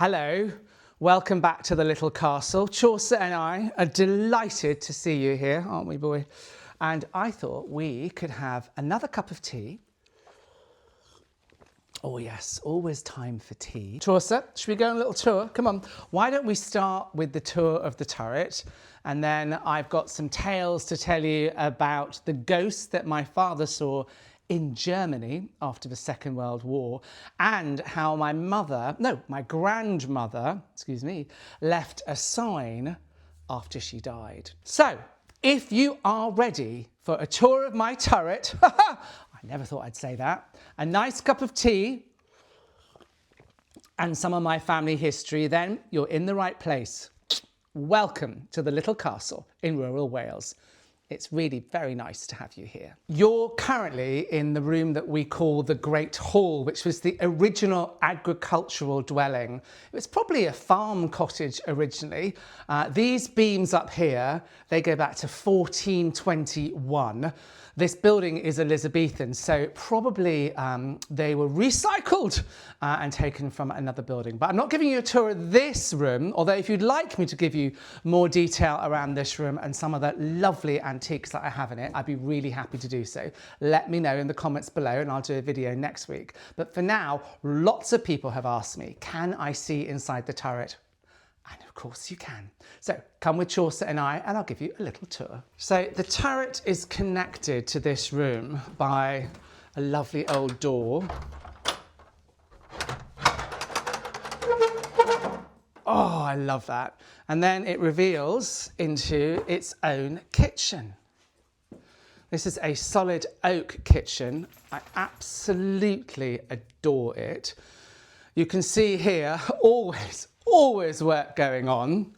Hello, welcome back to the little castle. Chaucer and I are delighted to see you here, aren't we, boy? And I thought we could have another cup of tea. Oh yes, always time for tea. Chaucer, should we go on a little tour? Come on. Why don't we start with the tour of the turret, and then I've got some tales to tell you about the ghost that my father saw in Germany after the Second World War, and how my grandmother, left a sign after she died. So, if you are ready for a tour of my turret, I never thought I'd say that, a nice cup of tea, and some of my family history, then you're in the right place. Welcome to the little castle in rural Wales. It's really very nice to have you here. You're currently in the room that we call the Great Hall, which was the original agricultural dwelling. It was probably a farm cottage originally. These beams up here, they go back to 1421. This building is Elizabethan, so probably they were recycled and taken from another building. But I'm not giving you a tour of this room, although if you'd like me to give you more detail around this room and some of the lovely antiques that I have in it, I'd be really happy to do so. Let me know in the comments below and I'll do a video next week. But for now, lots of people have asked me, can I see inside the turret? And of course you can. So come with Chaucer and I'll give you a little tour. So the turret is connected to this room by a lovely old door. Oh, I love that. And then it reveals into its own kitchen. This is a solid oak kitchen. I absolutely adore it. You can see here, always work going on.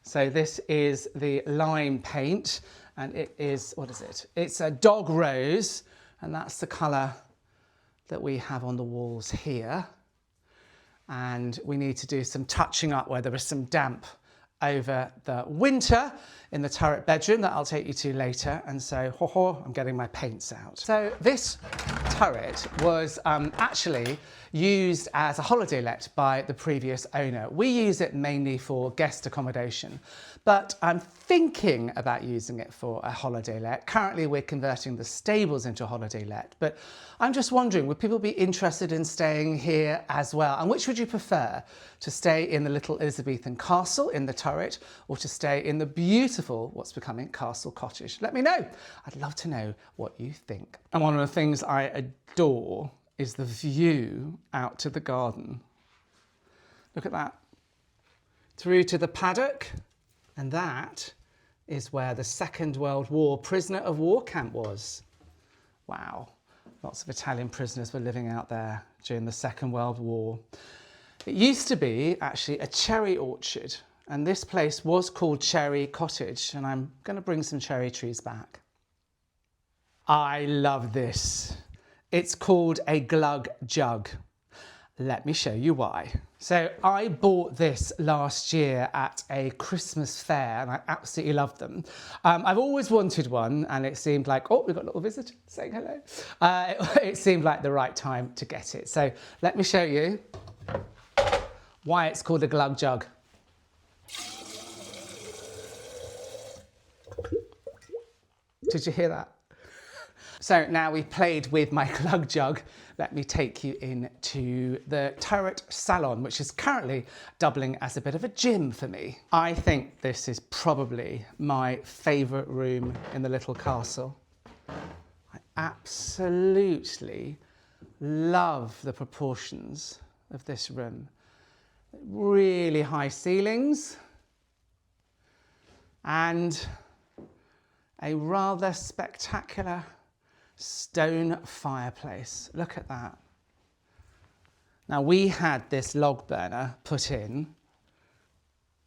So this is the lime paint, and it is, what is it? It's a dog rose, and that's the colour that we have on the walls here. And we need to do some touching up where there is some damp over the winter in the turret bedroom that I'll take you to later. And so, I'm getting my paints out. So this turret was actually used as a holiday let by the previous owner. We use it mainly for guest accommodation, but I'm thinking about using it for a holiday let. Currently we're converting the stables into a holiday let, but I'm just wondering, would people be interested in staying here as well? And which would you prefer? To stay in the little Elizabethan castle in the turret, or to stay in the beautiful, what's becoming Castle Cottage? Let me know. I'd love to know what you think. And one of the things I adore is the view out to the garden. Look at that. Through to the paddock, and that is where the Second World War prisoner of war camp was. Wow, lots of Italian prisoners were living out there during the Second World War. It used to be actually a cherry orchard, and this place was called Cherry Cottage, and I'm going to bring some cherry trees back. I love this. It's called a glug jug. Let me show you why. So I bought this last year at a Christmas fair, and I absolutely love them. I've always wanted one, and it seemed like, oh, we've got a little visitor saying hello. It seemed like the right time to get it. So let me show you why it's called a glug jug. Did you hear that? So now we've played with my glug jug, let me take you into the turret salon, which is currently doubling as a bit of a gym for me. I think this is probably my favourite room in the little castle. I absolutely love the proportions of this room. Really high ceilings and a rather spectacular stone fireplace. Look at that. Now we had this log burner put in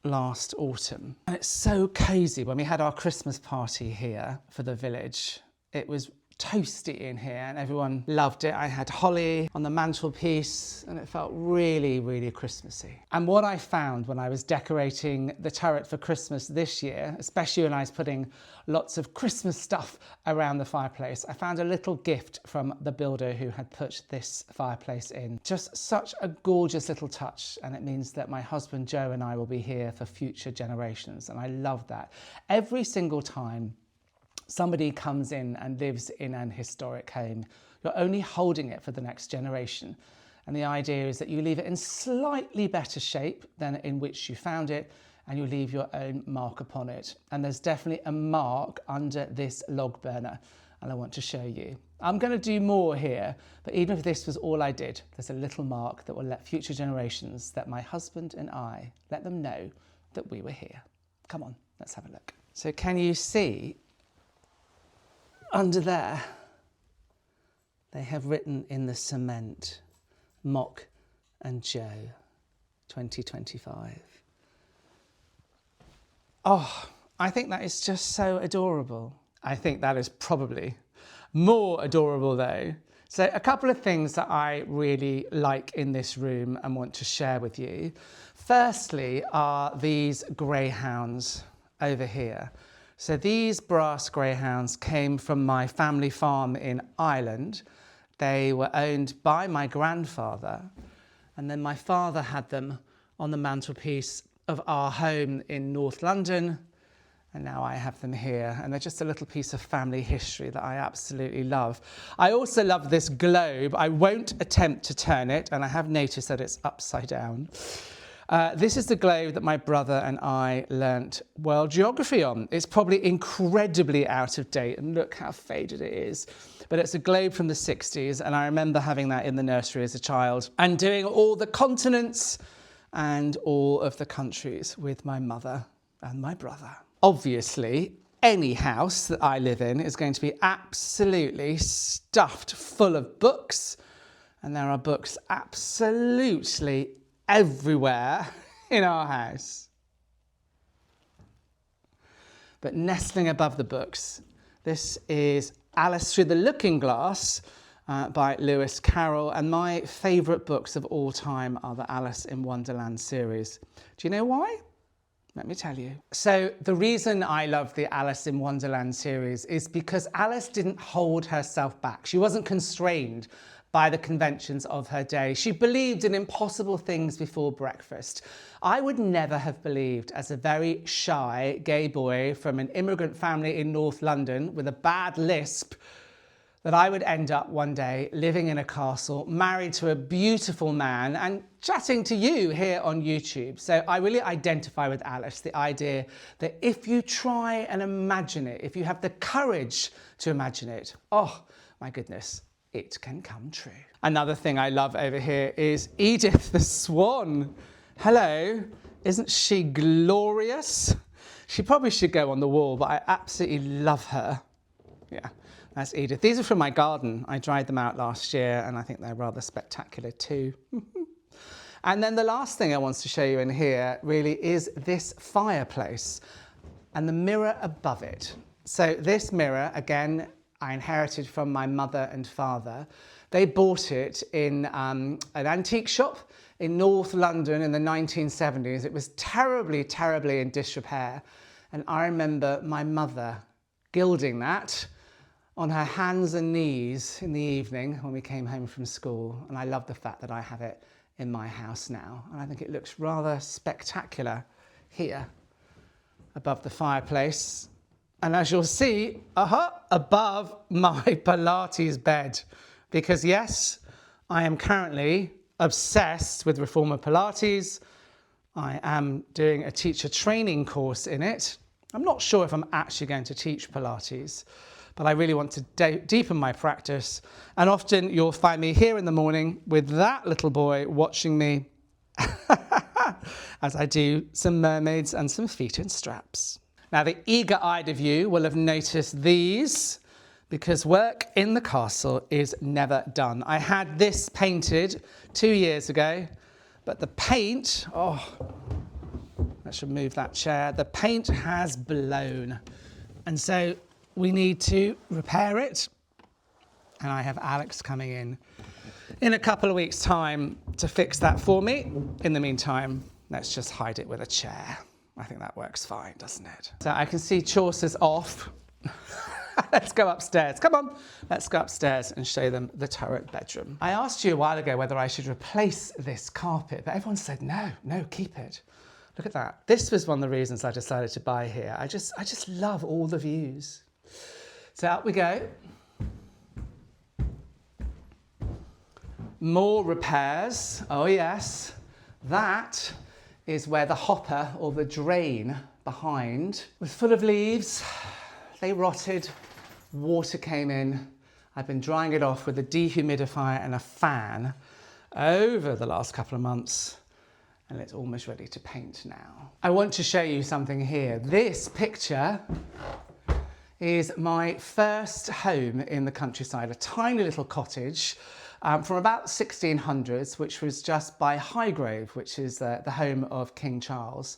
last autumn, and it's so cosy. When we had our Christmas party here for the village, it was toasty in here and everyone loved it. I had holly on the mantelpiece and it felt really, really Christmassy. And what I found when I was decorating the turret for Christmas this year, especially when I was putting lots of Christmas stuff around the fireplace, I found a little gift from the builder who had put this fireplace in. Just such a gorgeous little touch, and it means that my husband Joe and I will be here for future generations, and I love that. Every single time somebody comes in and lives in an historic home, you're only holding it for the next generation. And the idea is that you leave it in slightly better shape than in which you found it, and you leave your own mark upon it. And there's definitely a mark under this log burner, and I want to show you. I'm going to do more here, but even if this was all I did, there's a little mark that will let future generations, that my husband and I, let them know that we were here. Come on, let's have a look. So can you see under there, they have written in the cement, Mok and Joe, 2025. Oh, I think that is just so adorable. I think that is probably more adorable though. So a couple of things that I really like in this room and want to share with you. Firstly are these greyhounds over here. So these brass greyhounds came from my family farm in Ireland. They were owned by my grandfather, and then my father had them on the mantelpiece of our home in North London, and now I have them here, and they're just a little piece of family history that I absolutely love. I also love this globe. I won't attempt to turn it, and I have noticed that it's upside down. This is the globe that my brother and I learnt world geography on. It's probably incredibly out of date, and look how faded it is. But it's a globe from the 60s, and I remember having that in the nursery as a child and doing all the continents and all of the countries with my mother and my brother. Obviously, any house that I live in is going to be absolutely stuffed full of books, and there are books absolutely everywhere in our house. But nestling above the books, this is Alice Through the Looking Glass by Lewis Carroll, and my favourite books of all time are the Alice in Wonderland series. Do you know why? Let me tell you. So the reason I love the Alice in Wonderland series is because Alice didn't hold herself back. She wasn't constrained by the conventions of her day. She believed in impossible things before breakfast. I would never have believed, as a very shy gay boy from an immigrant family in North London with a bad lisp, that I would end up one day living in a castle, married to a beautiful man, and chatting to you here on YouTube. So I really identify with Alice, the idea that if you try and imagine it, if you have the courage to imagine it, oh my goodness, it can come true. Another thing I love over here is Edith the Swan. Hello, isn't she glorious? She probably should go on the wall, but I absolutely love her. Yeah. That's Edith. These are from my garden. I dried them out last year and I think they're rather spectacular too. And then the last thing I want to show you in here really is this fireplace and the mirror above it. So this mirror, again, I inherited from my mother and father. They bought it in an antique shop in North London in the 1970s. It was terribly, terribly in disrepair. And I remember my mother gilding that on her hands and knees in the evening when we came home from school. And I love the fact that I have it in my house now. And I think it looks rather spectacular here above the fireplace. And as you'll see, above my Pilates bed. Because yes, I am currently obsessed with Reformer Pilates. I am doing a teacher training course in it. I'm not sure if I'm actually going to teach Pilates, but I really want to deepen my practice. And often you'll find me here in the morning with that little boy watching me as I do some mermaids and some feet in straps. Now, the eager-eyed of you will have noticed these, because work in the castle is never done. I had this painted 2 years ago, but the paint, I should move that chair. The paint has blown. And so we need to repair it. And I have Alex coming in a couple of weeks' time to fix that for me. In the meantime, let's just hide it with a chair. I think that works fine, doesn't it? So I can see Chaucer's off. Let's go upstairs. Come on. Let's go upstairs and show them the turret bedroom. I asked you a while ago whether I should replace this carpet, but everyone said, no, keep it. Look at that. This was one of the reasons I decided to buy here. I just love all the views. So up we go. More repairs. Oh yes. That is where the hopper or the drain behind was full of leaves. They rotted, water came in. I've been drying it off with a dehumidifier and a fan over the last couple of months, and it's almost ready to paint now. I want to show you something here. This picture is my first home in the countryside, a tiny little cottage from about 1600s, which was just by Highgrove, which is the home of King Charles.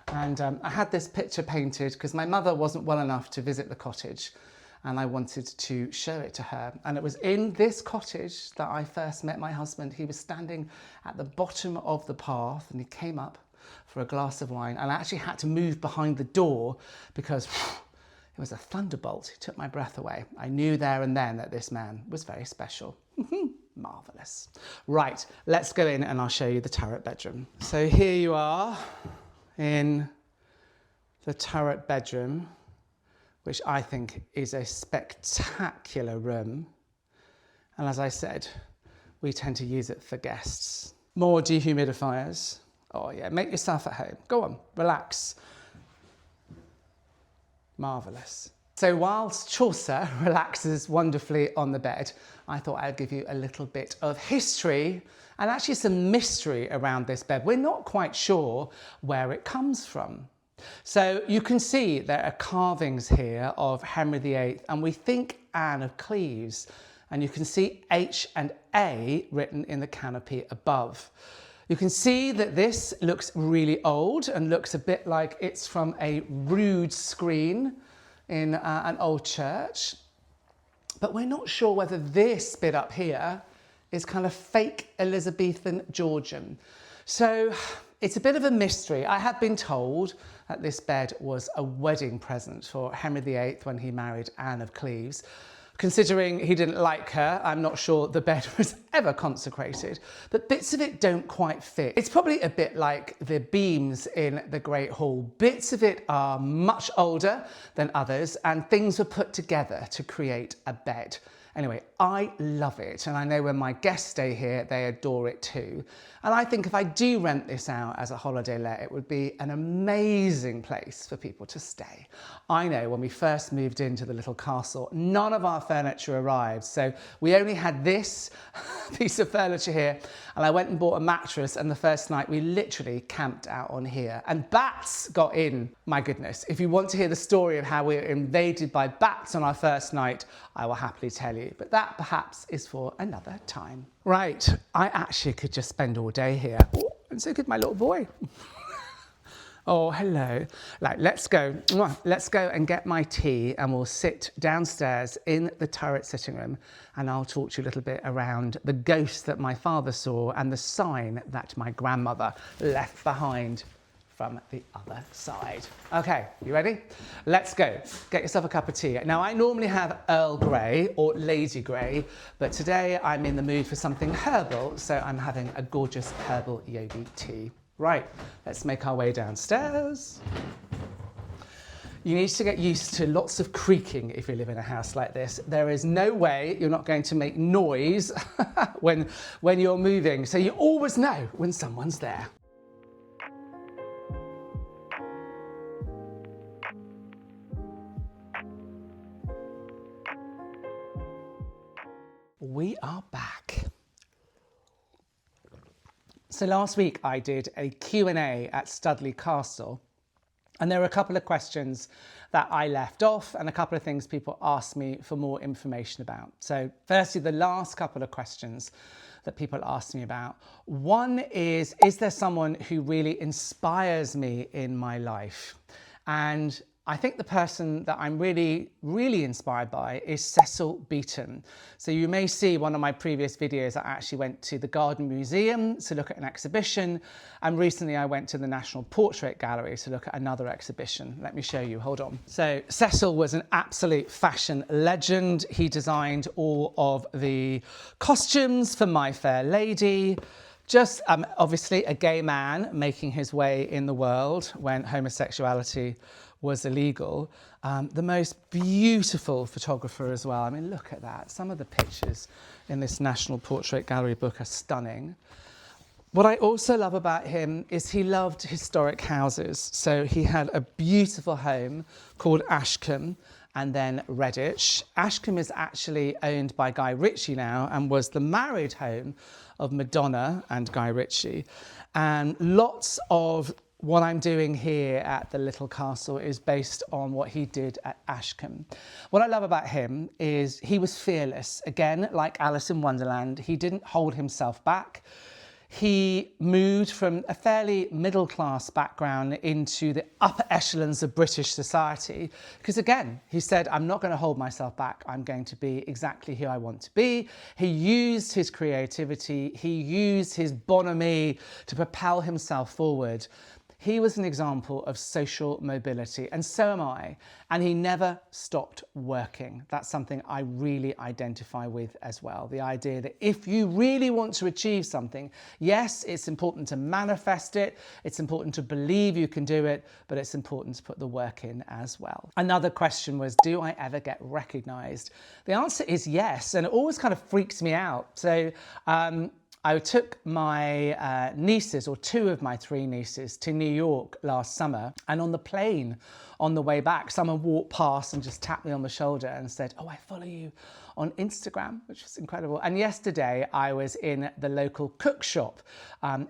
And I had this picture painted because my mother wasn't well enough to visit the cottage, and I wanted to show it to her. And it was in this cottage that I first met my husband. He was standing at the bottom of the path and he came up for a glass of wine, and I actually had to move behind the door because it was a thunderbolt. It took my breath away. I knew there and then that this man was very special. Marvellous. Right, let's go in and I'll show you the turret bedroom. So here you are in the turret bedroom, which I think is a spectacular room. And as I said, we tend to use it for guests. More dehumidifiers. Oh yeah, make yourself at home. Go on, relax. Marvellous. So whilst Chaucer relaxes wonderfully on the bed, I thought I'd give you a little bit of history and actually some mystery around this bed. We're not quite sure where it comes from. So you can see there are carvings here of Henry VIII, and we think Anne of Cleves, and you can see H and A written in the canopy above. You can see that this looks really old and looks a bit like it's from a rood screen in an old church. But we're not sure whether this bit up here is kind of fake Elizabethan Georgian. So it's a bit of a mystery. I have been told that this bed was a wedding present for Henry VIII when he married Anne of Cleves. Considering he didn't like her, I'm not sure the bed was ever consecrated, but bits of it don't quite fit. It's probably a bit like the beams in the Great Hall. Bits of it are much older than others, and things were put together to create a bed. Anyway, I love it, and I know when my guests stay here, they adore it too. And I think if I do rent this out as a holiday let, it would be an amazing place for people to stay. I know when we first moved into the little castle, none of our furniture arrived, so we only had this piece of furniture here, and I went and bought a mattress, and the first night we literally camped out on here, and bats got in. My goodness, if you want to hear the story of how we were invaded by bats on our first night, I will happily tell you, but that perhaps is for another time. Right, I actually could just spend all day here. Oh, and so could my little boy. Oh, hello. Like, let's go and get my tea, and we'll sit downstairs in the turret sitting room, and I'll talk to you a little bit around the ghost that my father saw and the sign that my grandmother left behind from the other side. Okay, you ready? Let's go. Get yourself a cup of tea. Now, I normally have Earl Grey or Lady Grey, but today I'm in the mood for something herbal, so I'm having a gorgeous herbal yogi tea. Right, let's make our way downstairs. You need to get used to lots of creaking if you live in a house like this. There is no way you're not going to make noise when you're moving, so you always know when someone's there. We are back. So last week I did a Q&A at Studley Castle, and there were a couple of questions that I left off and a couple of things people asked me for more information about. So firstly, the last couple of questions that people asked me about. One is there someone who really inspires me in my life? And I think the person that I'm really, really inspired by is Cecil Beaton. So you may see one of my previous videos, I actually went to the Garden Museum to look at an exhibition, and recently I went to the National Portrait Gallery to look at another exhibition. Let me show you, hold on. So Cecil was an absolute fashion legend. He designed all of the costumes for My Fair Lady. Just obviously a gay man making his way in the world when homosexuality was illegal. The most beautiful photographer as well. I mean, look at that. Some of the pictures in this National Portrait Gallery book are stunning. What I also love about him is he loved historic houses. So he had a beautiful home called Ashcombe and then Redditch. Ashcombe is actually owned by Guy Ritchie now and was the married home of Madonna and Guy Ritchie. And lots of what I'm doing here at the Little Castle is based on what he did at Ashcombe. What I love about him is he was fearless. Again, like Alice in Wonderland, he didn't hold himself back. He moved from a fairly middle-class background into the upper echelons of British society because, again, he said, I'm not going to hold myself back. I'm going to be exactly who I want to be. He used his creativity. He used his bonhomie to propel himself forward. He was an example of social mobility, and so am I. And he never stopped working. That's something I really identify with as well. The idea that if you really want to achieve something, yes, it's important to manifest it. It's important to believe you can do it, but it's important to put the work in as well. Another question was, do I ever get recognized? The answer is yes, and it always kind of freaks me out. So, I took my nieces, or two of my three nieces, to New York last summer, and on the plane on the way back, someone walked past and just tapped me on the shoulder and said, oh, I follow you on Instagram, which was incredible. And yesterday I was in the local cook shop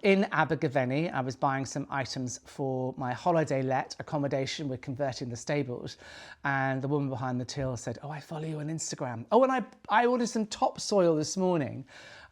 in Abergavenny. I was buying some items for my holiday let accommodation. We're converting the stables. And the woman behind the till said, oh, I follow you on Instagram. Oh, and I ordered some topsoil this morning.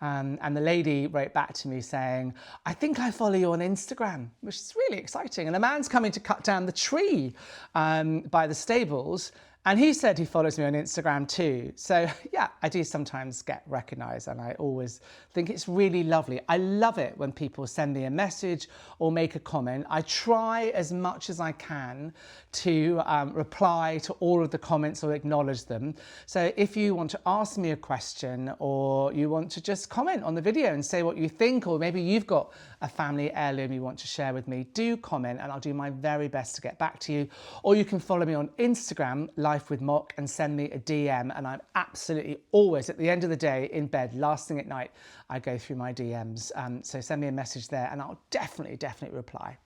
And the lady wrote back to me saying, I think I follow you on Instagram, which is really exciting. And a man's coming to cut down the tree by the stables. And he said he follows me on Instagram too. So yeah, I do sometimes get recognized, and I always think it's really lovely. I love it when people send me a message or make a comment. I try as much as I can to reply to all of the comments or acknowledge them. So if you want to ask me a question, or you want to just comment on the video and say what you think, or maybe you've got a family heirloom you want to share with me, do comment and I'll do my very best to get back to you. Or you can follow me on Instagram, LifewithMok, and send me a DM, and I'm absolutely always at the end of the day in bed, last thing at night, I go through my DMs. So send me a message there and I'll definitely reply.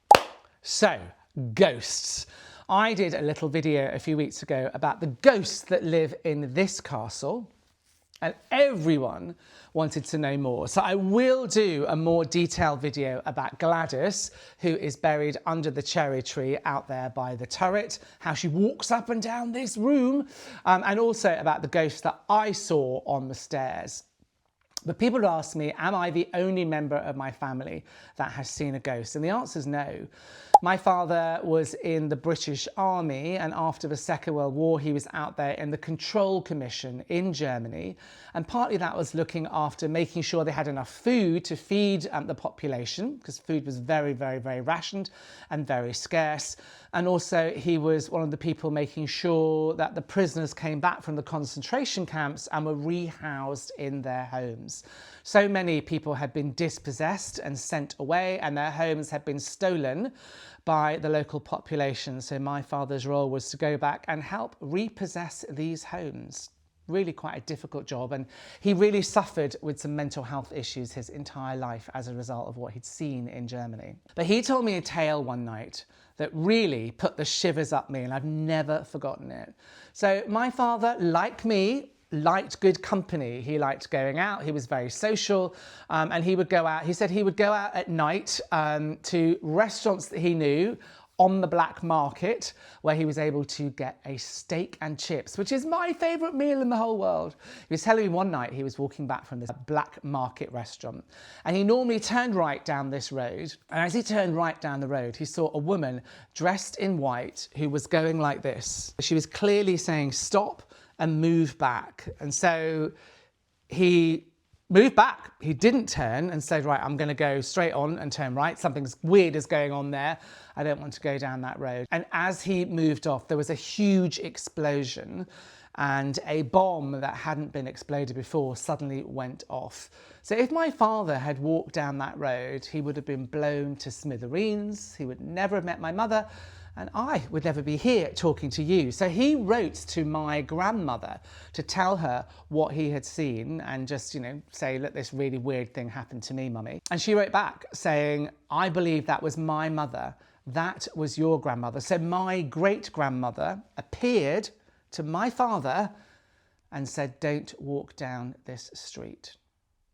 So, ghosts. I did a little video a few weeks ago about the ghosts that live in this castle, and everyone wanted to know more. So I will do a more detailed video about Gladys, who is buried under the cherry tree out there by the turret, how she walks up and down this room, and also about the ghost that I saw on the stairs. But people have asked me, am I the only member of my family that has seen a ghost? And the answer is no. My father was in the British Army, and after the Second World War, he was out there in the Control Commission in Germany. And partly that was looking after making sure they had enough food to feed the population, because food was very, very, very rationed and very scarce. And also he was one of the people making sure that the prisoners came back from the concentration camps and were rehoused in their homes. So many people had been dispossessed and sent away, and their homes had been stolen by the local population. So my father's role was to go back and help repossess these homes. Really quite a difficult job, and he really suffered with some mental health issues his entire life as a result of what he'd seen in Germany. But he told me a tale one night that really put the shivers up me, and I've never forgotten it. So my father, like me, liked good company. He liked going out. He was very social, and he would go out. He said he would go out at night to restaurants that he knew, on the black market, where he was able to get a steak and chips, which is my favourite meal in the whole world. He was telling me one night he was walking back from this black market restaurant, and he normally turned right down this road, and as he turned right down the road, he saw a woman dressed in white who was going like this. She was clearly saying stop and move back, and so he moved back. He didn't turn and said, right, I'm going to go straight on and turn right. Something weird is going on there. I don't want to go down that road. And as he moved off, there was a huge explosion, and a bomb that hadn't been exploded before suddenly went off. So if my father had walked down that road, he would have been blown to smithereens. He would never have met my mother, and I would never be here talking to you. So he wrote to my grandmother to tell her what he had seen and just, say, look, this really weird thing happened to me, mummy. And she wrote back saying, I believe that was my mother. That was your grandmother. So my great-grandmother appeared to my father and said, don't walk down this street.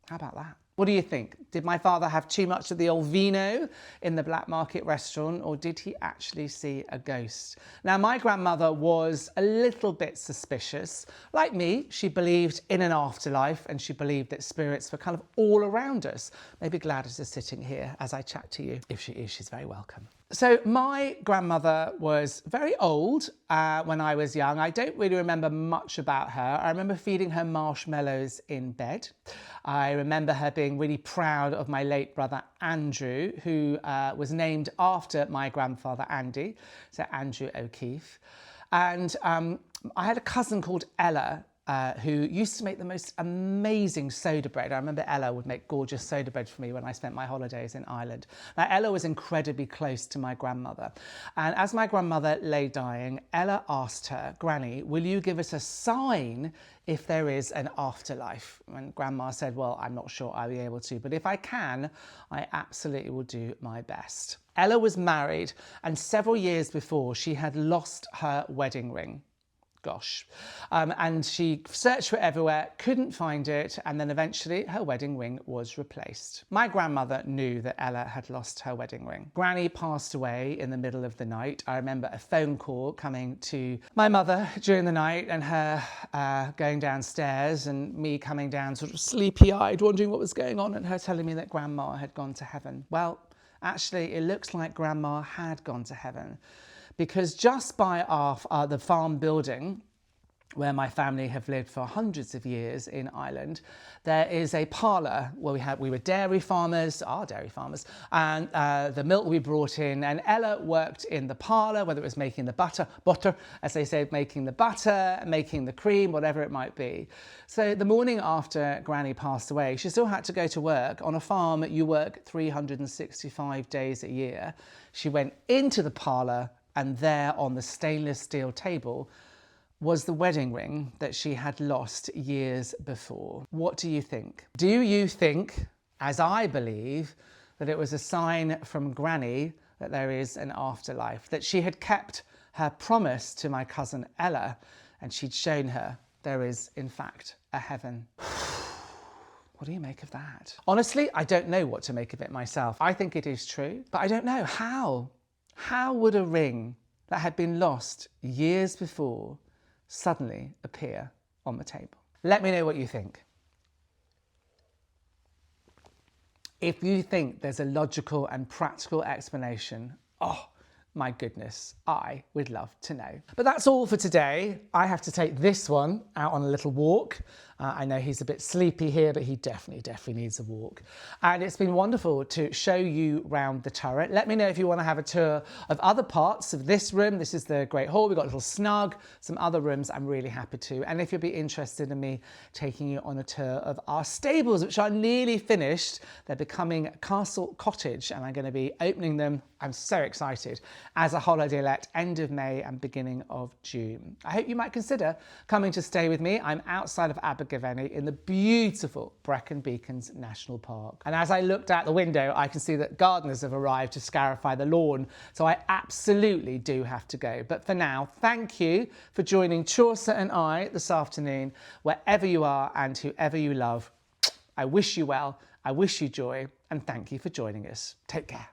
How about that? What do you think? Did my father have too much of the old vino in the black market restaurant, or did he actually see a ghost? Now, my grandmother was a little bit suspicious. Like me, she believed in an afterlife, and she believed that spirits were kind of all around us. Maybe Gladys is sitting here as I chat to you. If she is, she's very welcome. So my grandmother was very old when I was young. I don't really remember much about her. I remember feeding her marshmallows in bed. I remember her being really proud of my late brother Andrew, who was named after my grandfather Andy, so Andrew O'Keefe. And I had a cousin called Ella, who used to make the most amazing soda bread. I remember Ella would make gorgeous soda bread for me when I spent my holidays in Ireland. Now, Ella was incredibly close to my grandmother. And as my grandmother lay dying, Ella asked her, Granny, will you give us a sign if there is an afterlife? And Grandma said, well, I'm not sure I'll be able to, but if I can, I absolutely will do my best. Ella was married, and several years before, she had lost her wedding ring. Gosh. And she searched for it everywhere, couldn't find it, and then eventually her wedding ring was replaced. My grandmother knew that Ella had lost her wedding ring. Granny passed away in the middle of the night. I remember a phone call coming to my mother during the night, and her going downstairs and me coming down sort of sleepy-eyed, wondering what was going on, and her telling me that Grandma had gone to heaven. Well, actually, it looks like Grandma had gone to heaven, because just by the farm building where my family have lived for hundreds of years in Ireland, there is a parlour where we were dairy farmers, and the milk we brought in, and Ella worked in the parlour, whether it was making the butter, as they say, making the butter, making the cream, whatever it might be. So the morning after Granny passed away, she still had to go to work. On a farm, you work 365 days a year. She went into the parlour, and there on the stainless steel table was the wedding ring that she had lost years before. What do you think? Do you think, as I believe, that it was a sign from Granny that there is an afterlife, that she had kept her promise to my cousin Ella, and she'd shown her there is, in fact, a heaven? What do you make of that? Honestly, I don't know what to make of it myself. I think it is true, but I don't know how. How would a ring that had been lost years before suddenly appear on the table? Let me know what you think. If you think there's a logical and practical explanation, oh my goodness, I would love to know. But that's all for today. I have to take this one out on a little walk. I know he's a bit sleepy here, but he definitely needs a walk. And it's been wonderful to show you round the turret. Let me know if you want to have a tour of other parts of this room. This is the Great Hall. We've got a little snug, some other rooms. I'm really happy to. And if you'll be interested in me taking you on a tour of our stables, which are nearly finished. They're becoming Castle Cottage, and I'm going to be opening them, I'm so excited, as a holiday let end of May and beginning of June. I hope you might consider coming to stay with me. I'm outside of Abergavenny in the beautiful Brecon Beacons National Park. And as I looked out the window, I can see that gardeners have arrived to scarify the lawn. So I absolutely do have to go. But for now, thank you for joining Chaucer and I this afternoon, wherever you are and whoever you love. I wish you well, I wish you joy, and thank you for joining us. Take care.